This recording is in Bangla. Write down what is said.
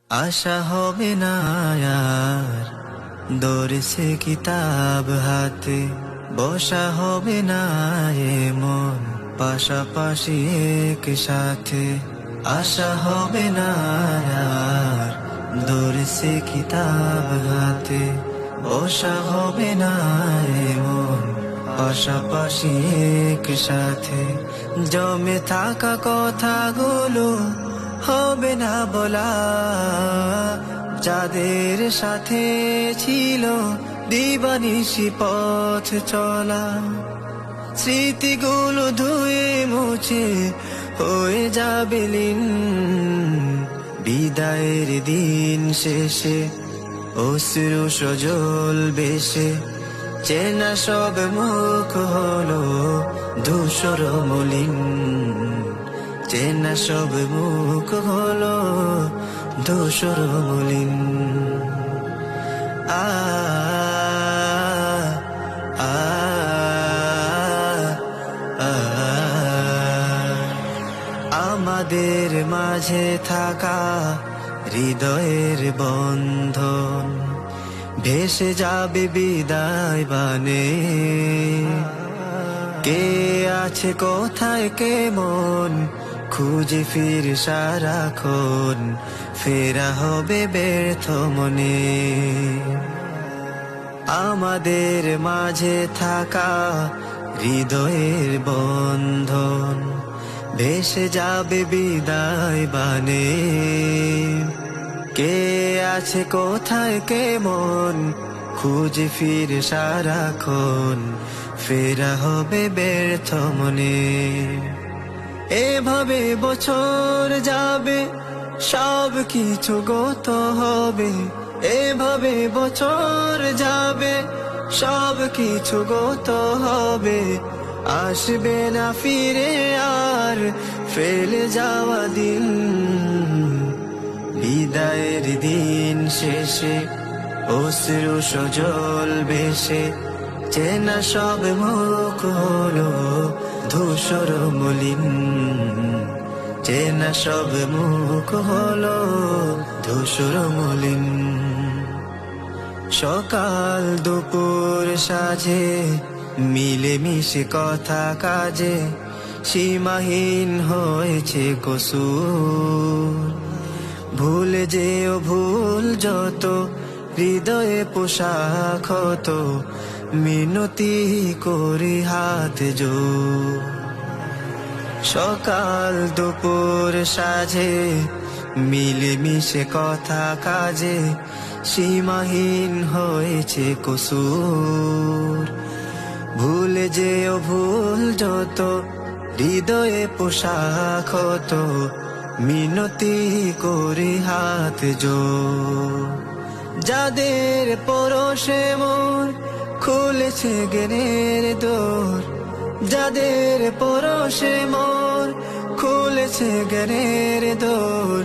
আশা হবে না আর দৌড়ছে কিতাব হাতে, বসা হবে না এমন পাশাপাশি একসাথে। আশা হবে না আর দৌড়ছে কিতাব হাতে, বসা হবে না এমন পাশাপাশি একসাথে। জমে থাকা কথাগুলো হবে না বলা, যাদের সাথে ছিল দিবানিশি পথ চলা। স্মৃতিগুলো ধুয়ে মুছে হয়ে যাবে লীন, বিদায়ের দিন শেষে অশ্রু সজল বেশে। চেনা সব মুখ হলো ধূসর মলিন, চেনা সব মুখ হলো ধূসর মলিন। আ আ আ আমাদের মাঝে থাকা হৃদয়ের বন্ধন ভেসে যাবে বিদায় বানে। কে আছে কোথায় কেমন খুঁজে ফির সারাক্ষণ, ফেরা হবে ব্যর্থ মনে। আমাদের মাঝে থাকা হৃদয়ের বন্ধন ভেসে যাবে বিদায় বানে। কে আছে কোথায় কেমন খুঁজে ফির সারাক্ষণ, ফেরা হবে ব্যর্থ মনে। এভাবে বছর যাবে সব কিছু গত হবে, এভাবে বছর যাবে সব কিছু গত হবে। আসবে না ফিরে আর ফেলে যাওয়া দিন, বিদায়ের দিন শেষে অশ্রু সজল বেশে। চেনা সব মুখ হলো ধূসর মলিন, চেনা সব মুখ হলো ধূসর মলিন। সকাল দুপুর সাঁঝে মিলেমিশে কথা কাজে সীমাহীন হয়েছে কসুর। ভুলে যেও ভুল যত হৃদয়ে পোশাক হতো, মিনতি করে হাত জোড়। সকাল দুপুর সাঁঝে মিলেমিশে কথা কাজে সীমাহীন হয়েছে কসুর। ভুলে যেও ভুল যত হৃদয়ে পোশাক হতো, মিনতি করে হাত জোড়। যাদের পরশে মোর খুলেছে জ্ঞানের দোর, যাদের পরশে মোর খুলেছে জ্ঞানের দোর।